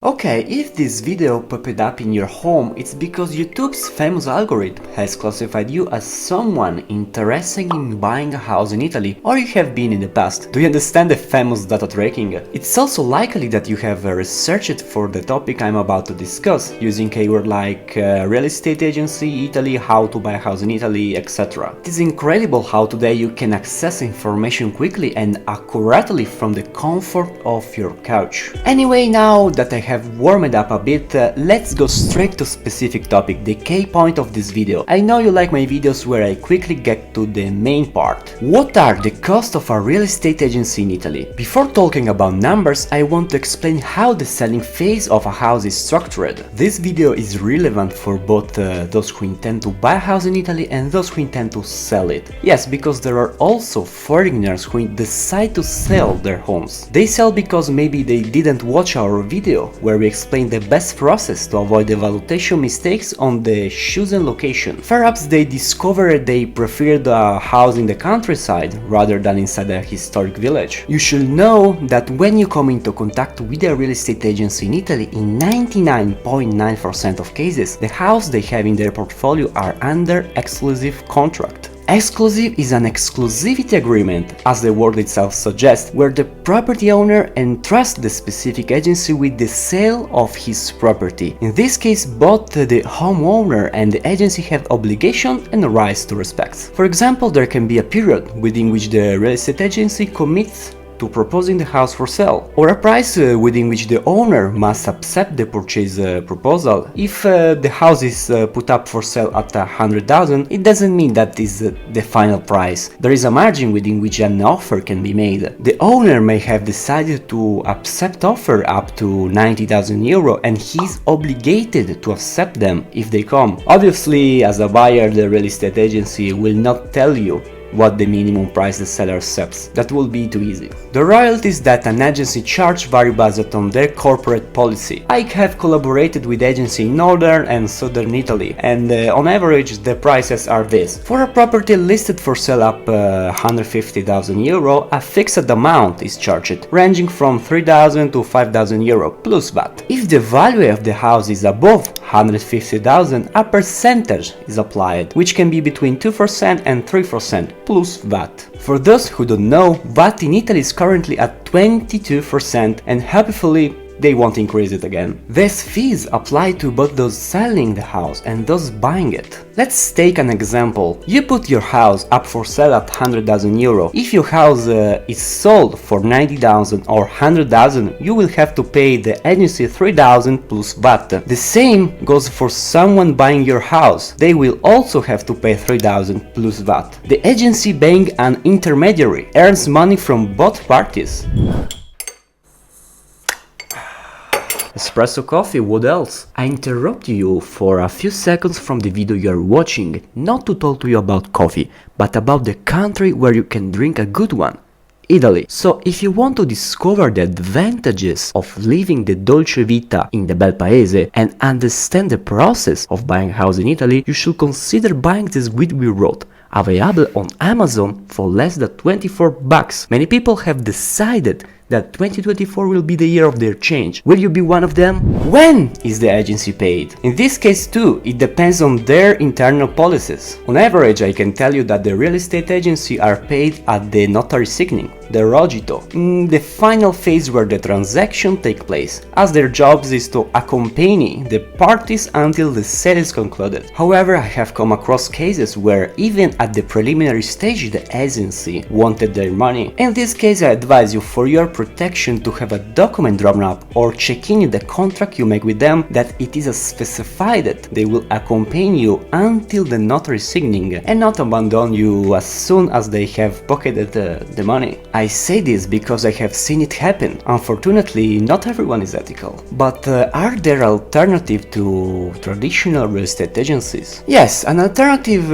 Okay, if this video popped up in your home, it's because YouTube's famous algorithm has classified you as someone interested in buying a house in Italy, or you have been in the past. Do you understand the famous data tracking? It's also likely that you have researched for the topic I'm about to discuss, using keywords like real estate agency, Italy, how to buy a house in Italy, etc. It is incredible how today you can access information quickly and accurately from the comfort of your couch. Anyway, now that I have warmed up a bit, let's go straight to specific topic, the key point of this video. I know you like my videos where I quickly get to the main part. What are the costs of a real estate agency in Italy? Before talking about numbers, I want to explain how the selling phase of a house is structured. This video is relevant for both those who intend to buy a house in Italy and those who intend to sell it. Yes, because there are also foreigners who decide to sell their homes. They sell because maybe they didn't watch our video where we explain the best process to avoid the valuation mistakes on the chosen location. Perhaps they discovered they preferred a house in the countryside rather than inside a historic village. You should know that when you come into contact with a real estate agency in Italy, in 99.9% of cases, the house they have in their portfolio are under exclusive contract. Exclusive is an exclusivity agreement, as the word itself suggests, where the property owner entrusts the specific agency with the sale of his property. In this case, both the homeowner and the agency have obligation and rights to respect. For example, there can be a period within which the real estate agency commits to proposing the house for sale, or a price within which the owner must accept the purchase proposal. If the house is put up for sale at 100,000, it doesn't mean that is the final price. There is a margin within which an offer can be made. The owner may have decided to accept offer up to 90,000 euro, and he is obligated to accept them if they come. Obviously, as a buyer, the real estate agency will not tell you what the minimum price the seller accepts. That will be too easy. The royalties that an agency charges vary based on their corporate policy. I have collaborated with agencies in northern and southern Italy, and on average the prices are this. For a property listed for sale up 150,000 euro, a fixed amount is charged, ranging from 3,000 to 5,000 euro plus VAT. If the value of the house is above 150,000, a percentage is applied, which can be between 2% and 3% plus VAT. For those who don't know, VAT in Italy is currently at 22%, and hopefully they won't increase it again. These fees apply to both those selling the house and those buying it. Let's take an example. You put your house up for sale at 100,000 euro. If your house is sold for 90,000 or 100,000, you will have to pay the agency 3,000 plus VAT. The same goes for someone buying your house. They will also have to pay 3,000 plus VAT. The agency, being an intermediary, earns money from both parties. Espresso coffee, what else? I interrupt you for a few seconds from the video you are watching, not to talk to you about coffee, but about the country where you can drink a good one. Italy. So if you want to discover the advantages of living the dolce vita in the bel paese and understand the process of buying a house in Italy, you should consider buying this guide we wrote, available on Amazon for less than 24 bucks. Many people have decided that 2024 will be the year of their change. Will you be one of them? When is the agency paid? In this case too, it depends on their internal policies. On average, I can tell you that the real estate agency are paid at the notary signing, the rogito, in the final phase where the transaction takes place, as their job is to accompany the parties until the sale is concluded. However, I have come across cases where even at the preliminary stage the agency wanted their money. In this case, I advise you, for your protection, to have a document drawn up or check in the contract you make with them that it is specified that they will accompany you until the notary signing and not abandon you as soon as they have pocketed the money. I say this because I have seen it happen. Unfortunately, not everyone is ethical. But are there alternatives to traditional real estate agencies? Yes, an alternative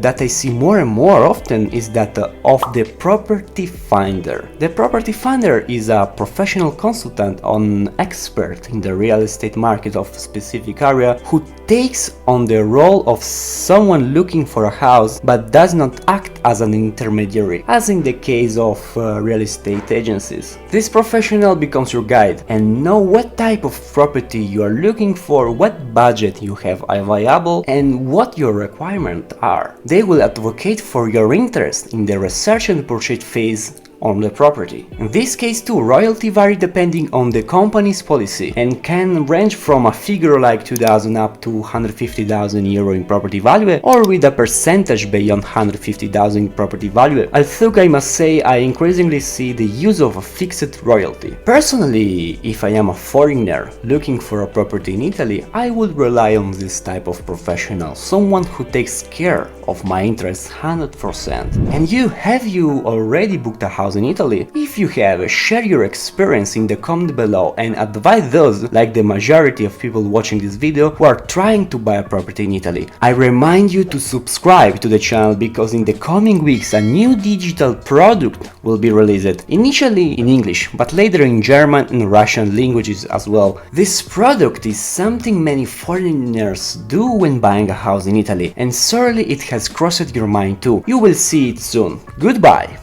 that I see more and more often is that of the property finder. The property finder is a professional consultant or an expert in the real estate market of a specific area who takes on the role of someone looking for a house but does not act as an intermediary, as in the case of real estate agencies. This professional becomes your guide and know what type of property you are looking for, what budget you have available, and what your requirements are. They will advocate for your interest in the research and purchase phase on the property. In this case too, royalty vary depending on the company's policy and can range from a figure like 2,000 up to 150,000 euro in property value, or with a percentage beyond 150,000 in property value. Although I must say I increasingly see the use of a fixed royalty. Personally, if I am a foreigner looking for a property in Italy, I would rely on this type of professional, someone who takes care of my interests 100%. And have you already booked a house in Italy? If you have, share your experience in the comment below and advise those, like the majority of people watching this video, who are trying to buy a property in Italy. I remind you to subscribe to the channel because in the coming weeks a new digital product will be released, initially in English, but later in German and Russian languages as well. This product is something many foreigners do when buying a house in Italy, and surely it has crossed your mind too. You will see it soon. Goodbye!